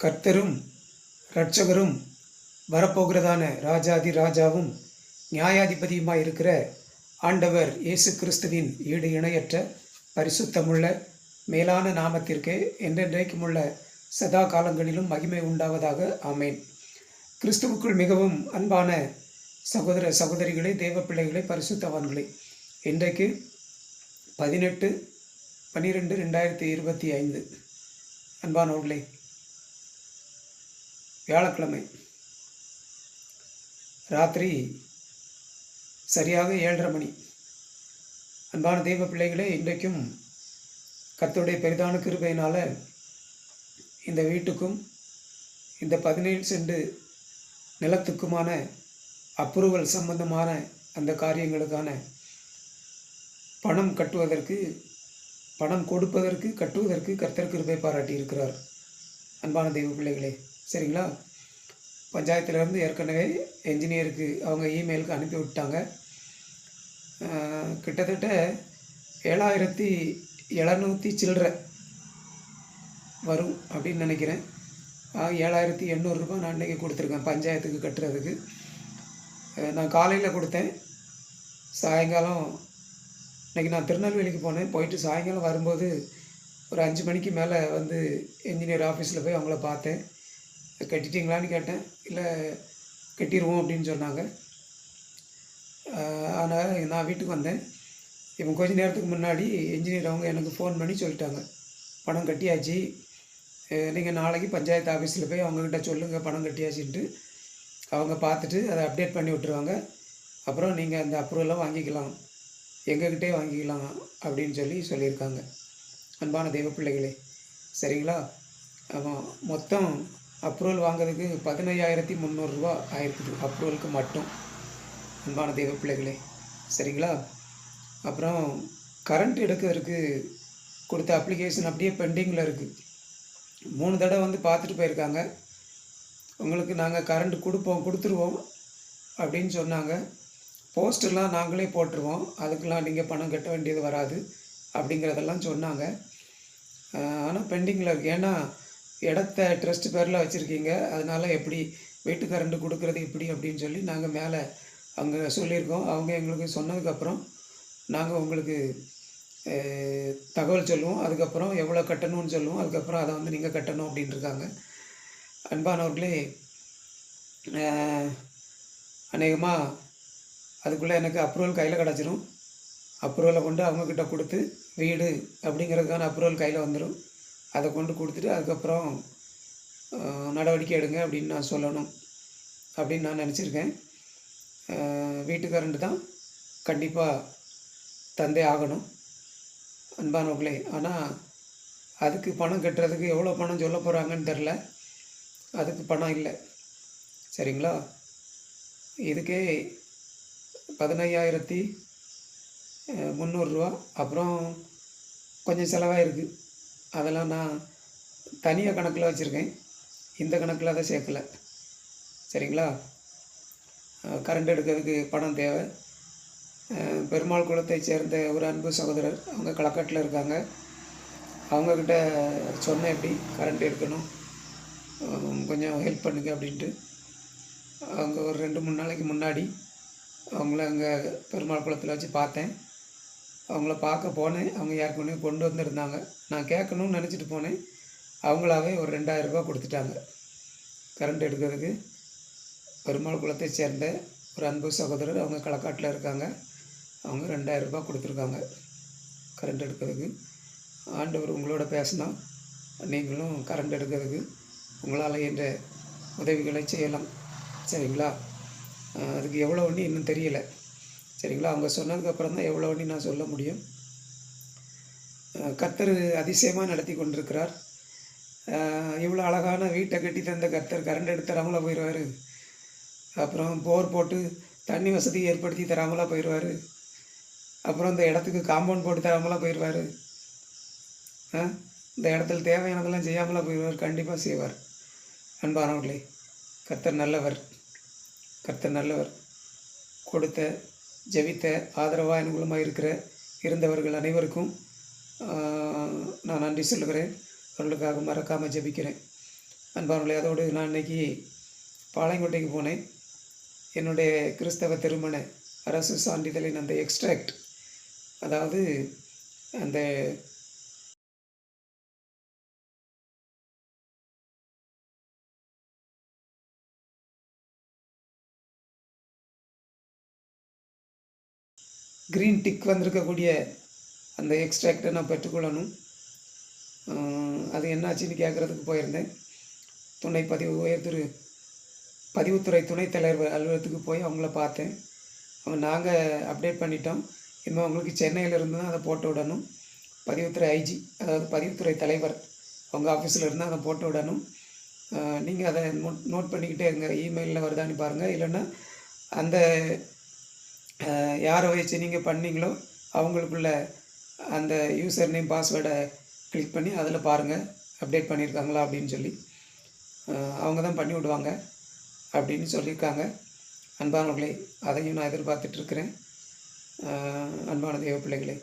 கர்த்தரும் இரட்சகரும் வரப்போகிறதான ராஜாதி ராஜாவும் நியாயாதிபதியுமாய் இருக்கிற ஆண்டவர் இயேசு கிறிஸ்துவின் ஈடு இணையற்ற பரிசுத்தமுள்ள மேலான நாமத்திற்கு என்றென்றைக்கும் உள்ள சதா காலங்களிலும் மகிமை உண்டாவதாக. ஆமேன். கிறிஸ்துவுக்குள் மிகவும் அன்பான சகோதர சகோதரிகளே, தேவ பிள்ளைகளே, பரிசுத்தவான்களே, இன்றைக்கு 18/12/2025 அன்பானவர்களே, வியாழக்கிழமை ராத்திரி சரியாக 7:30 மணி. அன்பான தெய்வ பிள்ளைகளே, இன்றைக்கும் கர்த்தருடைய பெரிதான கிருபையினால் இந்த வீட்டுக்கும் இந்த 17 சென்ட் நிலத்துக்குமான அப்ரூவல் சம்பந்தமான அந்த காரியங்களுக்கான பணம் கொடுப்பதற்கு கட்டுவதற்கு கர்த்தர் கிருபை பாராட்டி இருக்கிறார். அன்பான தெய்வ பிள்ளைகளே, சரிங்களா? பஞ்சாயத்திலேருந்து ஏற்கனவே என்ஜினியருக்கு அவங்க இமெயிலுக்கு அனுப்பி விட்டாங்க. கிட்டத்தட்ட 7,700 சில்லரை வரும் அப்படின்னு நினைக்கிறேன். 7,800 ரூபாய் நான் இன்றைக்கி கொடுத்துருக்கேன் பஞ்சாயத்துக்கு கட்டுறதுக்கு. நான் காலையில் கொடுத்தேன். சாயங்காலம் இன்றைக்கி நான் திருநெல்வேலிக்கு போனேன். போயிட்டு சாயங்காலம் வரும்போது ஒரு 5 மணிக்கு மேலே வந்து என்ஜினியர் ஆஃபீஸில் போய் அவங்கள பார்த்தேன். கட்டிட்டிங்களான்னு கேட்டேன். இல்லை, கட்டிடுவோம் அப்படின்னு சொன்னாங்க. ஆனால் நான் வீட்டுக்கு வந்தேன். இவங்க கொஞ்ச நேரத்துக்கு முன்னாடி என்ஜினியர் அவங்க எனக்கு ஃபோன் பண்ணி சொல்லிட்டாங்க, பணம் கட்டியாச்சு, நீங்கள் நாளைக்கு பஞ்சாயத்து ஆஃபீஸில் போய் அவங்கக்கிட்ட சொல்லுங்கள் பணம் கட்டியாச்சுன்ட்டு. அவங்க பார்த்துட்டு அதை அப்டேட் பண்ணி விட்டுருவாங்க. அப்புறம் நீங்கள் அந்த அப்ரூவலாக வாங்கிக்கலாம், எங்ககிட்டே வாங்கிக்கலாம் அப்படின்னு சொல்லியிருக்காங்க. அன்பான தெய்வ பிள்ளைகளே, சரிங்களா? ஆமாம், மொத்தம் அப்ரூவல் வாங்கிறதுக்கு 15,300 ரூபா ஆயிருக்குது, அப்ரூவலுக்கு மட்டும். அன்பான தெய்வ பிள்ளைகளே, சரிங்களா? அப்புறம் கரண்ட் எடுக்கிறதுக்கு கொடுத்த அப்ளிகேஷன் அப்படியே பெண்டிங்கில் இருக்குது. 3 தடவை வந்து பார்த்துட்டு போயிருக்காங்க. உங்களுக்கு நாங்கள் கரண்ட் கொடுத்துருவோம் அப்படின்னு சொன்னாங்க. போஸ்டெல்லாம் நாங்களே போட்டுருவோம், அதுக்கெலாம் நீங்கள் பணம் கட்ட வேண்டியது வராது அப்படிங்கிறதெல்லாம் சொன்னாங்க. ஆனால் பெண்டிங்கில் இருக்குது. ஏன்னா இடத்த ட்ரஸ்ட் பேரில் வச்சுருக்கீங்க, அதனால் எப்படி வீட்டு கரண்ட் கொடுக்குறது எப்படி அப்படின்னு சொல்லி நாங்கள் மேலே அங்கே சொல்லியிருக்கோம். அவங்க எங்களுக்கு சொன்னதுக்கப்புறம் நாங்கள் உங்களுக்கு தகவல் சொல்லுவோம். அதுக்கப்புறம் எவ்வளோ கட்டணும்னு சொல்லுவோம். அதுக்கப்புறம் அதை வந்து நீங்கள் கட்டணும் அப்படின்ட்டுருக்காங்க. அன்பானவர்களே, அநேகமாக அதுக்குள்ளே எனக்கு அப்ரூவல் கையில் கிடச்சிரும். அப்ரூவலை கொண்டு அவங்கக்கிட்ட கொடுத்து வீடு அப்படிங்கிறதுக்கான அப்ரூவல் கையில் வந்துடும். அதை கொண்டு கொடுத்துட்டு அதுக்கப்புறம் நடவடிக்கை எடுங்க அப்படின்னு நான் சொல்லணும் அப்படின்னு நான் நினச்சிருக்கேன். வீட்டு கரண்ட் தான் கண்டிப்பாக தந்தே ஆகணும் அன்பானவர்களே. ஆனால் அதுக்கு பணம் கட்டுறதுக்கு எவ்வளோ பணம் சொல்ல போகிறாங்கன்னு தெரில. அதுக்கு பணம் இல்லை, சரிங்களா? இதுக்கே 15,300 ரூபா. அப்புறம் கொஞ்சம் செலவாக இருக்குது. அதெல்லாம் நான் தனியாக கணக்கில் வச்சுருக்கேன், இந்த கணக்கில் அதை சேர்க்கலை, சரிங்களா? கரண்ட் எடுக்கிறதுக்கு பணம் தேவை. பெருமாள் குலத்தை சேர்ந்த ஒரு அன்பு சகோதரர், அவங்க களக்காட்டில் இருக்காங்க. அவங்கக்கிட்ட சொன்னேன் எப்படி கரண்ட் எடுக்கணும், கொஞ்சம் ஹெல்ப் பண்ணுங்க அப்படின்ட்டு. அவங்க ஒரு 2-3 நாளைக்கு முன்னாடி அவங்கள அங்கே பெருமாள் குளத்தில் வச்சு பார்த்தேன். அவங்கள பார்க்க போனேன். அவங்க ஏற்கனவே கொண்டு வந்திருந்தாங்க. நான் கேட்கணும்னு நினச்சிட்டு போனேன். அவங்களாவே ஒரு 2,000 ரூபா கொடுத்துட்டாங்க கரண்ட் எடுக்கிறதுக்கு. பெருமாள் குலத்தை சேர்ந்த ஒரு அன்பு சகோதரர், அவங்க களக்காட்டில் இருக்காங்க. அவங்க 2,000 ரூபா கொடுத்துருக்காங்க கரண்ட் எடுக்கிறதுக்கு. ஆண்டவர் உங்களோட பேசினா நீங்களும் கரண்ட் எடுக்கிறதுக்கு உங்களால் என்ற உதவிகளை செய்யலாம், சரிங்களா? அதுக்கு எவ்வளோ ஒன்று இன்னும் தெரியலை, சரிங்களா? அவங்க சொன்னதுக்கப்புறம் தான் எவ்வளோ ஒன்று நான் சொல்ல முடியும். கர்த்தர் அதிசயமாக நடத்தி கொண்டிருக்கிறார். இவ்வளோ அழகான வீட்டை கட்டி தந்த கர்த்தர் கரண்ட் எடுத்து தராமலாக போயிடுவார். அப்புறம் போர் போட்டு தண்ணி வசதி ஏற்படுத்தி தராமலாக போயிடுவார். அப்புறம் இந்த இடத்துக்கு காம்பவுண்ட் போட்டு தராமலாக போயிடுவார். இந்த இடத்துல தேவையானதெல்லாம் செய்யாமலாக போயிடுவார். கண்டிப்பாக செய்வார். அன்பானவர்களே, கர்த்தர் நல்லவர், கர்த்தர் நல்லவர். கொடுத்த ஜெபித்த ஆதரவாக அனுகூலமாக இருந்தவர்கள் அனைவருக்கும் நான் நன்றி சொல்லுகிறேன். அவர்களுக்காக மறக்காமல் ஜெபிக்கிறேன். அன்பானவர்களே, அதோடு நான் இன்றைக்கி பாளையங்கோட்டைக்கு போனேன். என்னுடைய கிறிஸ்தவ திருமண அரசு சான்றிதழின் அந்த எக்ஸ்ட்ராக்ட், அதாவது அந்த க்ரீன் டிக் வந்திருக்கக்கூடிய அந்த எக்ஸ்ட்ராக்டை நான் பெற்றுக்கொள்ளணும். அது என்னாச்சுன்னு கேட்குறதுக்கு போயிருந்தேன். பதிவுத்துறை துணைத் தலைவர் அலுவலகத்துக்கு போய் அவங்கள பார்த்தேன். நாங்கள் அப்டேட் பண்ணிட்டோம், இனிமேல் உங்களுக்கு சென்னையிலேருந்து தான் அதை போட்டு விடணும். பதிவுத்துறை ஐஜி, அதாவது பதிவுத்துறை தலைவர் அவங்க ஆஃபீஸில் இருந்தால் அதை போட்டு விடணும். நீங்கள் அதை நோட் பண்ணிக்கிட்டே இருங்க. இமெயிலில் வருதான்னு பாருங்கள். இல்லைன்னா அந்த யாரை வச்சு நீங்கள் பண்ணீங்களோ அவங்களுக்குள்ள அந்த யூசர் நேம் பாஸ்வேர்டை கிளிக் பண்ணி அதில் பாருங்கள் அப்டேட் பண்ணியிருக்காங்களா அப்படின்னு சொல்லி. அவங்க தான் பண்ணி விடுவாங்க அப்படின்னு சொல்லியிருக்காங்க. அன்பானவர்களே, அதையும் நான் எதிர்பார்த்துட்ருக்கிறேன். அன்பான தெய்வ பிள்ளைகளே,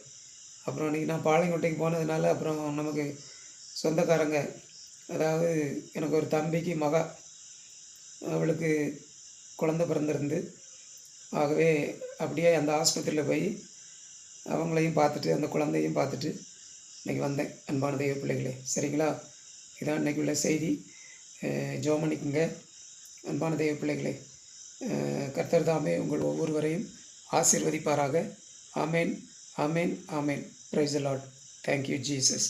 அப்புறம் இன்றைக்கி நான் பாளையங்கோட்டைக்கு போனதுனால அப்புறம் நமக்கு சொந்தக்காரங்க, அதாவது எனக்கு ஒரு தம்பிக்கு மகா, அவளுக்கு குழந்தை பிறந்திருந்து, ஆகவே அப்படியே அந்த ஆஸ்பத்திரியில் போய் அவங்களையும் பார்த்துட்டு அந்த குழந்தையும் பார்த்துட்டு இன்றைக்கி வந்தேன். அன்பான தெய்வ பிள்ளைகளே, சரிங்களா? இதான் இன்றைக்கி உள்ள செய்தி. ஜெபம் பண்ணிக்கங்க. அன்பான தெய்வ பிள்ளைகளே, கர்த்தர் தாமே உங்கள் ஒவ்வொருவரையும் ஆசீர்வதிப்பாராக. ஆமேன், ஆமேன், ஆமேன். Praise the Lord. Thank you Jesus.